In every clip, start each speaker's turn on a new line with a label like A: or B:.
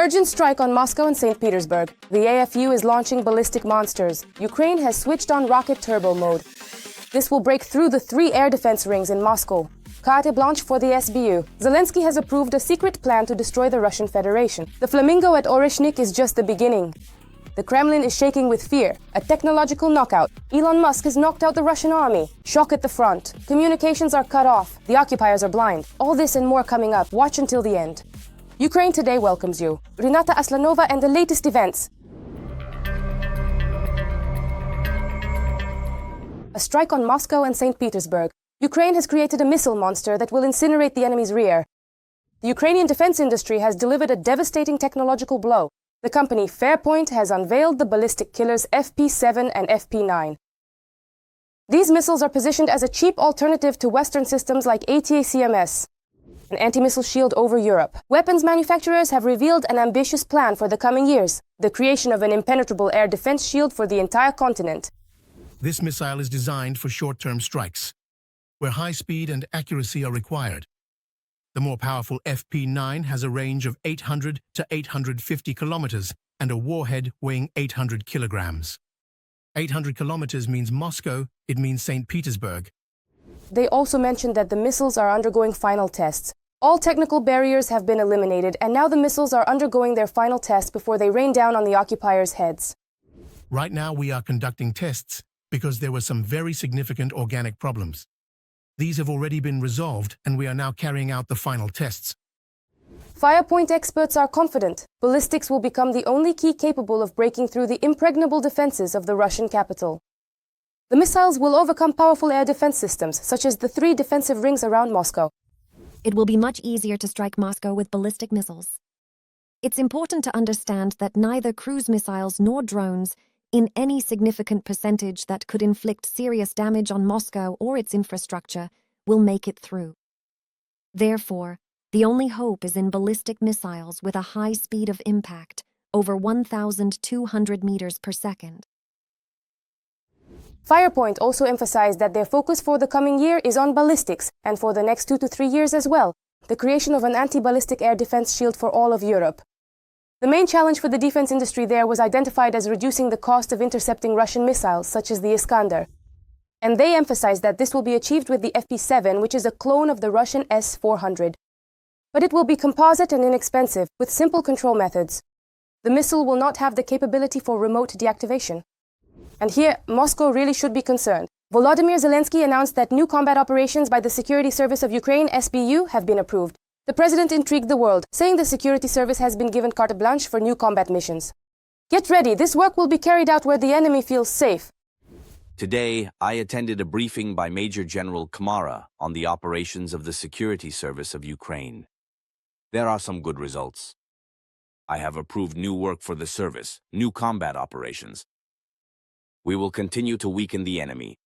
A: Urgent strike on Moscow and St. Petersburg. The AFU is launching ballistic monsters. Ukraine has switched on rocket turbo mode. This will break through the 3 air defense rings in Moscow. Carte blanche for the SBU. Zelenskyy has approved a secret plan to destroy the Russian Federation. The Flamingo at Oreshnik is just the beginning. The Kremlin is shaking with fear. A technological knockout. Elon Musk has knocked out the Russian army. Shock at the front. Communications are cut off. The occupiers are blind. All this and more coming up. Watch until the end. Ukraine Today welcomes you. Renata Aslanova and the latest events. A strike on Moscow and St. Petersburg. Ukraine has created a missile monster that will incinerate the enemy's rear. The Ukrainian defense industry has delivered a devastating technological blow. The company Fairpoint has unveiled the ballistic killers FP7 and FP9. These missiles are positioned as a cheap alternative to Western systems like ATACMS, an anti-missile shield over Europe. Weapons manufacturers have revealed an ambitious plan for the coming years, the creation of an impenetrable air defense shield for the entire continent.
B: This missile is designed for short-term strikes, where high speed and accuracy are required. The more powerful FP9 has a range of 800 to 850 kilometers and a warhead weighing 800 kilograms. 800 kilometers means Moscow, it means St. Petersburg.
A: They also mentioned that the missiles are undergoing final tests. All technical barriers have been eliminated, and now the missiles are undergoing their final tests before they rain down on the occupiers' heads.
B: Right now we are conducting tests because there were some very significant organic problems. These have already been resolved, and we are now carrying out the final tests.
A: Firepoint experts are confident ballistics will become the only key capable of breaking through the impregnable defenses of the Russian capital. The missiles will overcome powerful air defense systems, such as the 3 defensive rings around Moscow.
C: It will be much easier to strike Moscow with ballistic missiles. It's important to understand that neither cruise missiles nor drones, in any significant percentage that could inflict serious damage on Moscow or its infrastructure, will make it through. Therefore, the only hope is in ballistic missiles with a high speed of impact, over 1,200 meters per second.
A: Firepoint also emphasized that their focus for the coming year is on ballistics, and for the next 2 to 3 years as well, the creation of an anti-ballistic air defense shield for all of Europe. The main challenge for the defense industry there was identified as reducing the cost of intercepting Russian missiles, such as the Iskander. And they emphasized that this will be achieved with the FP7, which is a clone of the Russian S-400. But it will be composite and inexpensive, with simple control methods. The missile will not have the capability for remote deactivation. And here, Moscow really should be concerned. Volodymyr Zelenskyy announced that new combat operations by the Security Service of Ukraine, SBU, have been approved. The president intrigued the world, saying the security service has been given carte blanche for new combat missions. Get ready, this work will be carried out where the enemy feels safe.
D: Today, I attended a briefing by Major General Kamara on the operations of the Security Service of Ukraine. There are some good results. I have approved new work for the service, new combat operations. We will continue to weaken the enemy.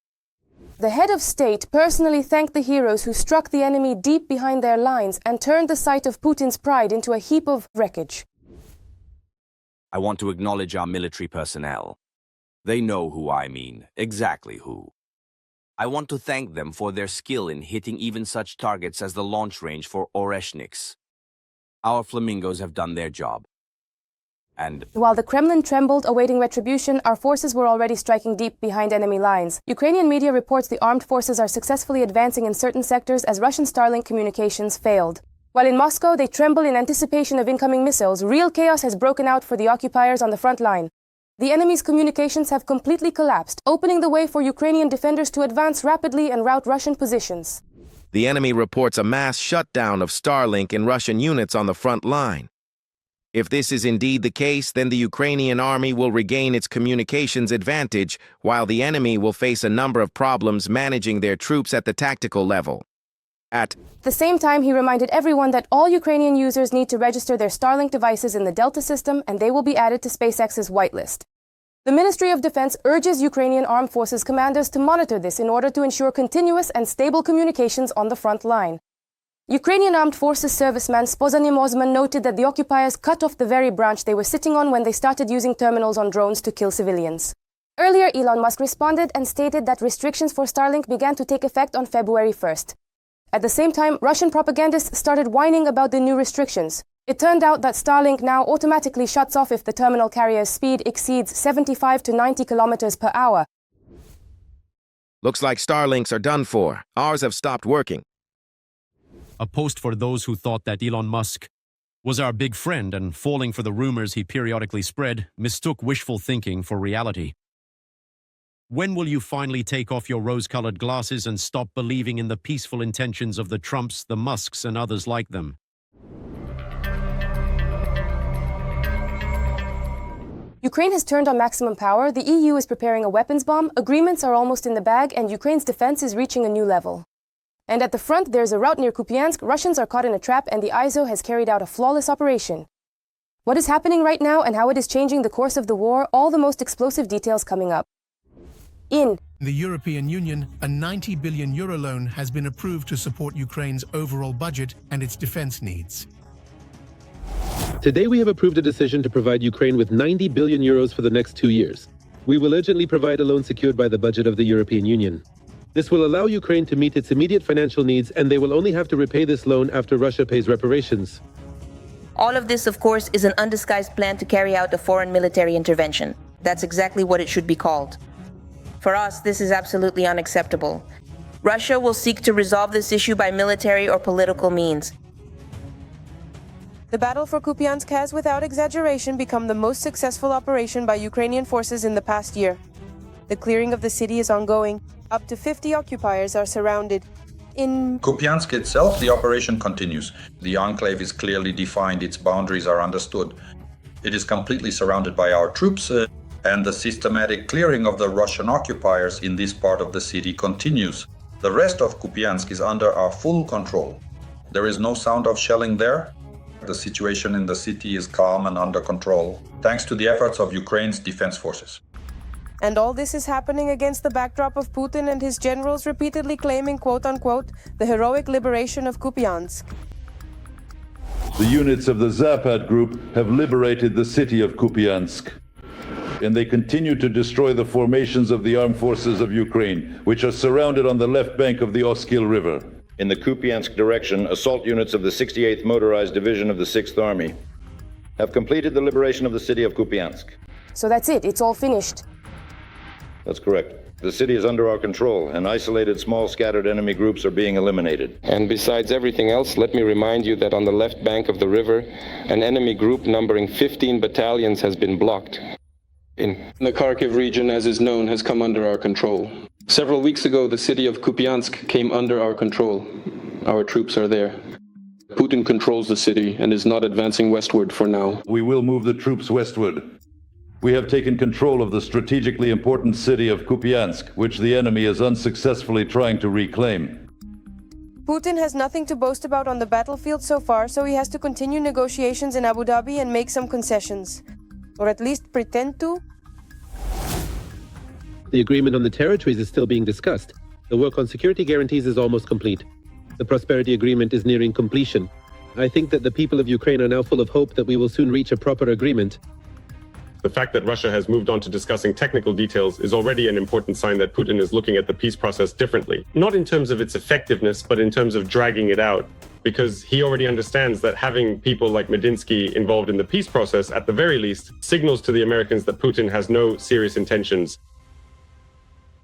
A: The head of state personally thanked the heroes who struck the enemy deep behind their lines and turned the site of Putin's pride into a heap of wreckage.
D: I want to acknowledge our military personnel. They know who I mean, exactly who. I want to thank them for their skill in hitting even such targets as the launch range for Oreshniks. Our Flamingos have done their job. And
A: while the Kremlin trembled, awaiting retribution, our forces were already striking deep behind enemy lines. Ukrainian media reports the armed forces are successfully advancing in certain sectors as Russian Starlink communications failed. While in Moscow, they tremble in anticipation of incoming missiles, real chaos has broken out for the occupiers on the front line. The enemy's communications have completely collapsed, opening the way for Ukrainian defenders to advance rapidly and rout Russian positions.
E: The enemy reports a mass shutdown of Starlink in Russian units on the front line. If this is indeed the case, then the Ukrainian army will regain its communications advantage, while the enemy will face a number of problems managing their troops at the tactical level. At
A: the same time, he reminded everyone that all Ukrainian users need to register their Starlink devices in the Delta system, and they will be added to SpaceX's whitelist. The Ministry of Defense urges Ukrainian Armed Forces commanders to monitor this in order to ensure continuous and stable communications on the front line. Ukrainian Armed Forces serviceman Spozanim Osman noted that the occupiers cut off the very branch they were sitting on when they started using terminals on drones to kill civilians. Earlier, Elon Musk responded and stated that restrictions for Starlink began to take effect on February 1st. At the same time, Russian propagandists started whining about the new restrictions. It turned out that Starlink now automatically shuts off if the terminal carrier's speed exceeds 75 to 90 kilometers per hour.
E: Looks like Starlinks are done for. Ours have stopped working.
F: A post for those who thought that Elon Musk was our big friend and, falling for the rumors he periodically spread, mistook wishful thinking for reality. When will you finally take off your rose-colored glasses and stop believing in the peaceful intentions of the Trumps, the Musks, and others like them?
A: Ukraine has turned on maximum power, the EU is preparing a weapons bomb, agreements are almost in the bag, and Ukraine's defense is reaching a new level. And at the front, there's a route near Kupiansk, Russians are caught in a trap, and the ISO has carried out a flawless operation. What is happening right now and how it is changing the course of the war, all the most explosive details coming up. In
B: the European Union, a €90 billion loan has been approved to support Ukraine's overall budget and its defense needs.
G: Today we have approved a decision to provide Ukraine with €90 billion for the next 2 years. We will urgently provide a loan secured by the budget of the European Union. This will allow Ukraine to meet its immediate financial needs, and they will only have to repay this loan after Russia pays reparations.
H: All of this, of course, is an undisguised plan to carry out a foreign military intervention. That's exactly what it should be called. For us, this is absolutely unacceptable. Russia will seek to resolve this issue by military or political means.
I: The battle for Kupiansk has, without exaggeration, become the most successful operation by Ukrainian forces in the past year. The clearing of the city is ongoing. Up to 50 occupiers are surrounded. In
J: Kupiansk itself, the operation continues. The enclave is clearly defined, its boundaries are understood. It is completely surrounded by our troops, and the systematic clearing of the Russian occupiers in this part of the city continues. The rest of Kupiansk is under our full control. There is no sound of shelling there. The situation in the city is calm and under control, thanks to the efforts of Ukraine's defense forces.
I: And all this is happening against the backdrop of Putin and his generals repeatedly claiming, quote-unquote, the heroic liberation of Kupiansk.
K: The units of the Zapad group have liberated the city of Kupiansk, and they continue to destroy the formations of the armed forces of Ukraine, which are surrounded on the left bank of the Oskil River.
L: In the Kupiansk direction, assault units of the 68th Motorized Division of the 6th Army have completed the liberation of the city of Kupiansk.
A: So that's it, it's all finished.
L: That's correct. The city is under our control, and isolated small scattered enemy groups are being eliminated.
M: And besides everything else, let me remind you that on the left bank of the river, an enemy group numbering 15 battalions has been blocked. In the Kharkiv region, as is known, has come under our control. Several weeks ago, the city of Kupiansk came under our control. Our troops are there. Putin controls the city and is not advancing westward for now.
K: We will move the troops westward. We have taken control of the strategically important city of Kupiansk, which the enemy is unsuccessfully trying to reclaim.
I: Putin has nothing to boast about on the battlefield so far, so he has to continue negotiations in Abu Dhabi and make some concessions. Or at least pretend to.
G: The agreement on the territories is still being discussed. The work on security guarantees is almost complete. The prosperity agreement is nearing completion. I think that the people of Ukraine are now full of hope that we will soon reach a proper agreement.
N: The fact that Russia has moved on to discussing technical details is already an important sign that Putin is looking at the peace process differently. Not in terms of its effectiveness, but in terms of dragging it out. Because he already understands that having people like Medinsky involved in the peace process, at the very least, signals to the Americans that Putin has no serious intentions.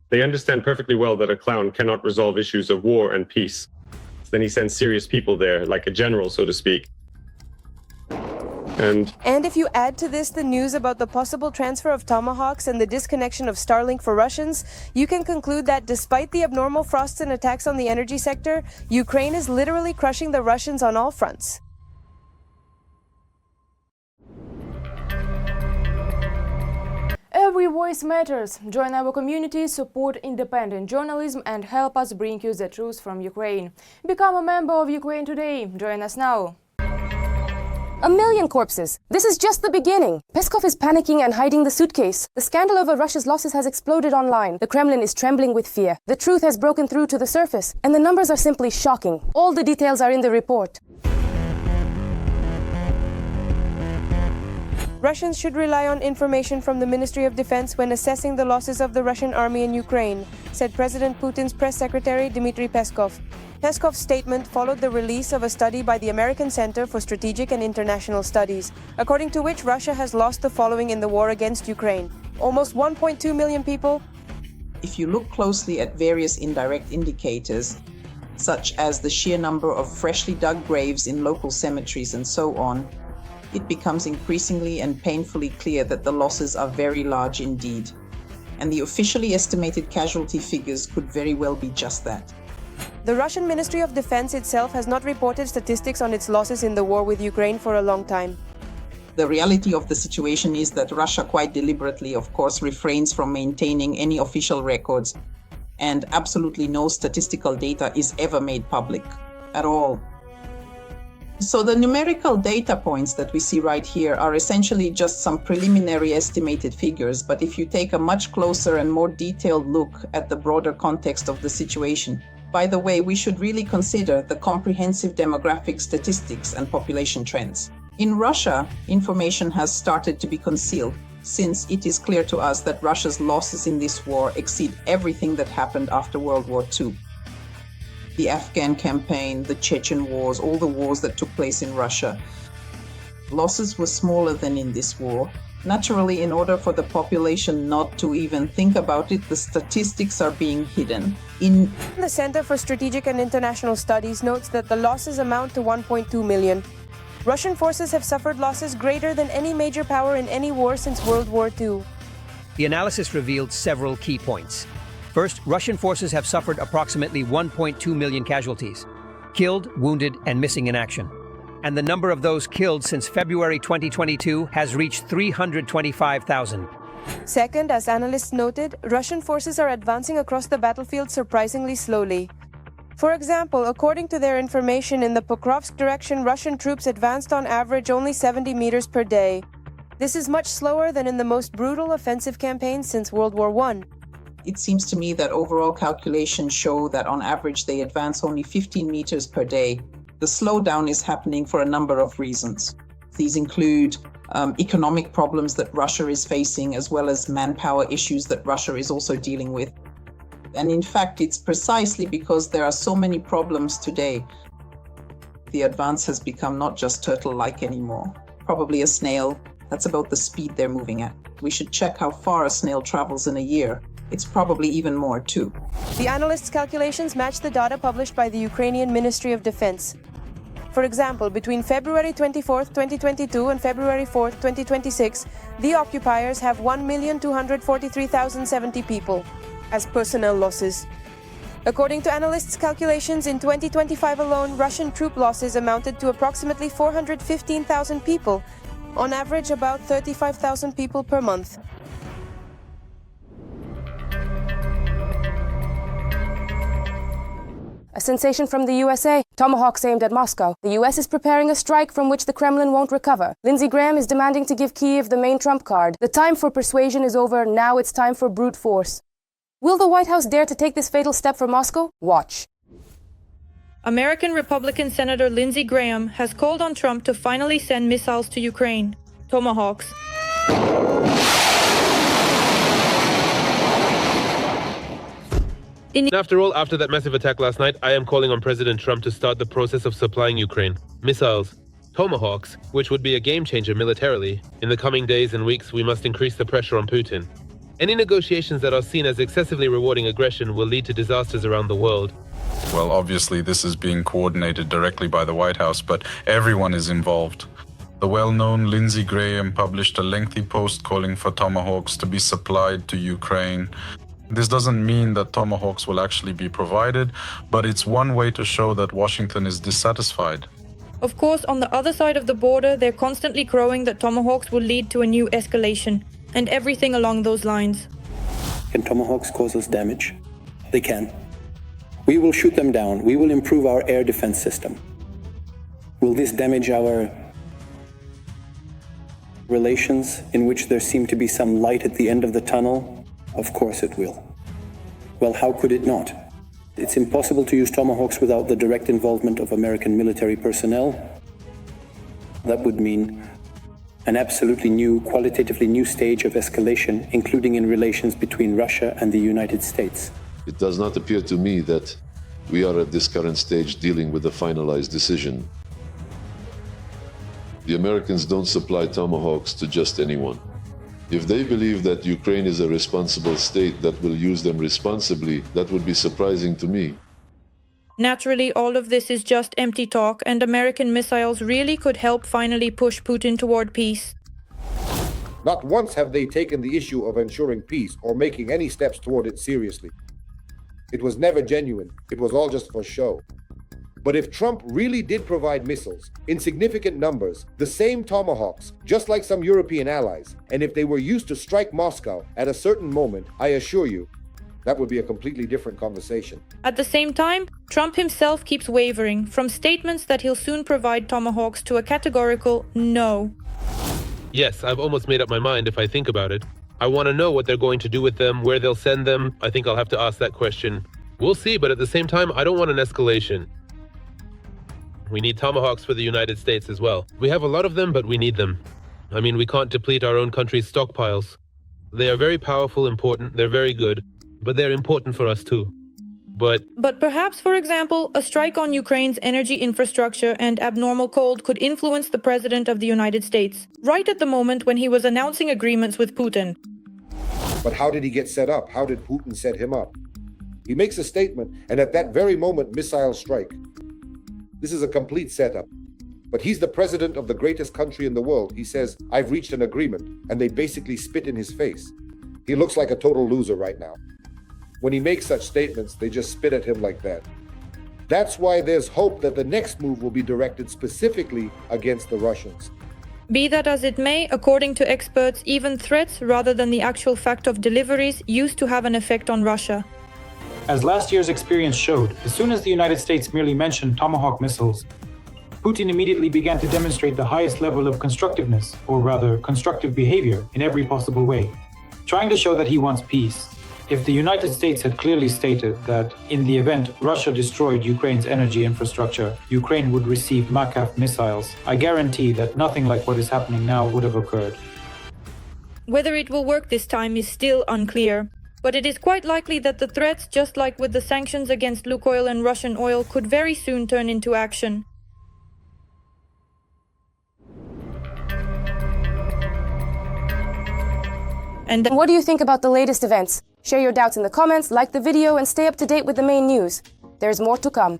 N: They understand perfectly well that a clown cannot resolve issues of war and peace. Then he sends serious people there, like a general, so to speak. And
I: if you add to this the news about the possible transfer of Tomahawks and the disconnection of Starlink for Russians, you can conclude that despite the abnormal frosts and attacks on the energy sector, Ukraine is literally crushing the Russians on all fronts.
O: Every voice matters. Join our community, support independent journalism and help us bring you the truth from Ukraine. Become a member of Ukraine Today. Join us now.
A: 1 million corpses. This is just the beginning. Peskov is panicking and hiding the suitcase. The scandal over Russia's losses has exploded online. The Kremlin is trembling with fear. The truth has broken through to the surface, and the numbers are simply shocking. All the details are in the report.
I: Russians should rely on information from the Ministry of Defense when assessing the losses of the Russian army in Ukraine, said President Putin's press secretary Dmitry Peskov. Peskov's statement followed the release of a study by the American Center for Strategic and International Studies, according to which Russia has lost the following in the war against Ukraine: almost 1.2 million people.
P: If you look closely at various indirect indicators, such as the sheer number of freshly dug graves in local cemeteries and so on, it becomes increasingly and painfully clear that the losses are very large indeed. And the officially estimated casualty figures could very well be just that.
I: The Russian Ministry of Defense itself has not reported statistics on its losses in the war with Ukraine for a long time.
P: The reality of the situation is that Russia quite deliberately, of course, refrains from maintaining any official records, and absolutely no statistical data is ever made public at all. So the numerical data points that we see right here are essentially just some preliminary estimated figures, but if you take a much closer and more detailed look at the broader context of the situation, by the way, we should really consider the comprehensive demographic statistics and population trends. In Russia, information has started to be concealed, since it is clear to us that Russia's losses in this war exceed everything that happened after World War II. The Afghan campaign, the Chechen wars, all the wars that took place in Russia. Losses were smaller than in this war. Naturally, in order for the population not to even think about it, the statistics are being hidden.
I: The Center for Strategic and International Studies notes that the losses amount to 1.2 million. Russian forces have suffered losses greater than any major power in any war since World War II.
Q: The analysis revealed several key points. First, Russian forces have suffered approximately 1.2 million casualties, killed, wounded, and missing in action. And the number of those killed since February 2022 has reached 325,000.
I: Second, as analysts noted, Russian forces are advancing across the battlefield surprisingly slowly. For example, according to their information, in the Pokrovsk direction, Russian troops advanced on average only 70 meters per day. This is much slower than in the most brutal offensive campaigns since World War I.
P: It seems to me that overall calculations show that on average they advance only 15 meters per day. The slowdown is happening for a number of reasons. These include economic problems that Russia is facing, as well as manpower issues that Russia is also dealing with. And in fact, it's precisely because there are so many problems today, the advance has become not just turtle-like anymore. Probably a snail. That's about the speed they're moving at. We should check how far a snail travels in a year. It's probably even more, too.
I: The analysts' calculations match the data published by the Ukrainian Ministry of Defense. For example, between February 24, 2022 and February 4, 2026, the occupiers have 1,243,070 people as personnel losses. According to analysts' calculations, in 2025 alone, Russian troop losses amounted to approximately 415,000 people, on average about 35,000 people per month.
A: A sensation from the USA. Tomahawks aimed at Moscow. The US is preparing a strike from which the Kremlin won't recover. Lindsey Graham is demanding to give Kyiv the main trump card. The time for persuasion is over. Now it's time for brute force. Will the White House dare to take this fatal step for Moscow? Watch.
R: American Republican Senator Lindsey Graham has called on Trump to finally send missiles to Ukraine, Tomahawks.
S: After all, after that massive attack last night, I am calling on President Trump to start the process of supplying Ukraine missiles, Tomahawks, which would be a game changer militarily. In the coming days and weeks, we must increase the pressure on Putin. Any negotiations that are seen as excessively rewarding aggression will lead to disasters around the world.
J: Well, obviously this is being coordinated directly by the White House, but everyone is involved. The well-known Lindsey Graham published a lengthy post calling for Tomahawks to be supplied to Ukraine. This doesn't mean that Tomahawks will actually be provided, but it's one way to show that Washington is dissatisfied.
R: Of course, on the other side of the border, they're constantly crowing that Tomahawks will lead to a new escalation, and everything along those lines.
T: Can Tomahawks cause us damage? They can. We will shoot them down. We will improve our air defense system. Will this damage our relations, in which there seem to be some light at the end of the tunnel? Of course it will. Well, how could it not? It's impossible to use Tomahawks without the direct involvement of American military personnel. That would mean an absolutely new, qualitatively new stage of escalation, including in relations between Russia and the United States.
U: It does not appear to me that We are at this current stage dealing with a finalized decision. The Americans don't supply Tomahawks to just anyone. If they believe that Ukraine is a responsible state that will use them responsibly, that would be surprising to me.
R: Naturally, all of this is just empty talk, and American missiles really could help finally push Putin toward peace.
V: Not once have they taken the issue of ensuring peace or making any steps toward it seriously. It was never genuine. It was all just for show. But if Trump really did provide missiles in significant numbers, the same Tomahawks, just like some European allies, and if they were used to strike Moscow at a certain moment, I assure you, that would be a completely different conversation.
R: At the same time, Trump himself keeps wavering, from statements that he'll soon provide Tomahawks to a categorical no.
S: Yes, I've almost made up my mind if I think about it. I want to know what they're going to do with them, where they'll send them. I think I'll have to ask that question. We'll see, but at the same time, I don't want an escalation. We need Tomahawks for the United States as well. We have a lot of them, but we need them. I mean, we can't deplete our own country's stockpiles. They are very powerful, important, they're very good, but they're important for us too. But
R: perhaps, for example, a strike on Ukraine's energy infrastructure and abnormal cold could influence the President of the United States, right at the moment when he was announcing agreements with Putin.
V: But how did he get set up? How did Putin set him up? He makes a statement, and at that very moment, missiles strike. This is a complete setup. But he's the president of the greatest country in the world. He says, I've reached an agreement, and they basically spit in his face. He looks like a total loser right now. When he makes such statements, they just spit at him like that. That's why there's hope that the next move will be directed specifically against the Russians.
R: Be that as it may, according to experts, even threats rather than the actual fact of deliveries used to have an effect on Russia.
W: As last year's experience showed, as soon as the United States merely mentioned Tomahawk missiles, Putin immediately began to demonstrate the highest level of constructiveness, or rather, constructive behavior, in every possible way, trying to show that he wants peace. If the United States had clearly stated that, in the event Russia destroyed Ukraine's energy infrastructure, Ukraine would receive Makarov missiles, I guarantee that nothing like what is happening now would have occurred.
R: Whether it will work this time is still unclear. But it is quite likely that the threats, just like with the sanctions against Lukoil and Russian oil, could very soon turn into action.
A: And what do you think about the latest events? Share your doubts in the comments, like the video, and stay up to date with the main news. There's more to come.